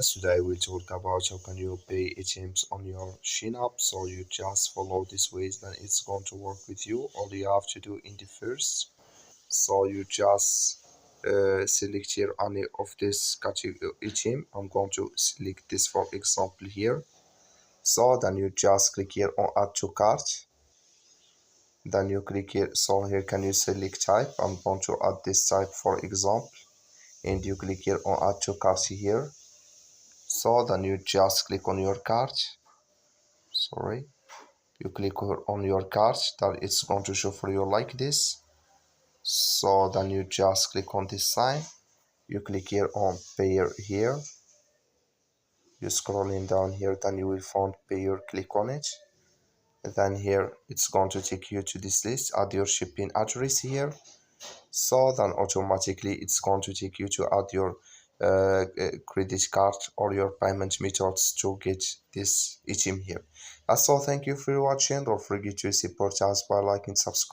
Today we'll talk about how can you pay items on your Shein app. So you just follow this ways, then it's going to work with you. All you have to do in the first, so you just select here any of this category item. I'm going to select this for example here. So then you just click here on add to cart. Then you click here. So here can you select type? I'm going to add this type for example, and you click here on add to cart here. So then you just click on your cart. Sorry, you click on your cart, that it's going to show for you like this. So then you just click on this sign, you click here on payer here, you scrolling down here, then you will find payer, click on it. Then here it's going to take you to this list, add your shipping address here. So then automatically it's going to take you to add your credit card or your payment methods to get this item here. That's all. Thank you for watching. Don't forget to support us by liking, subscribe.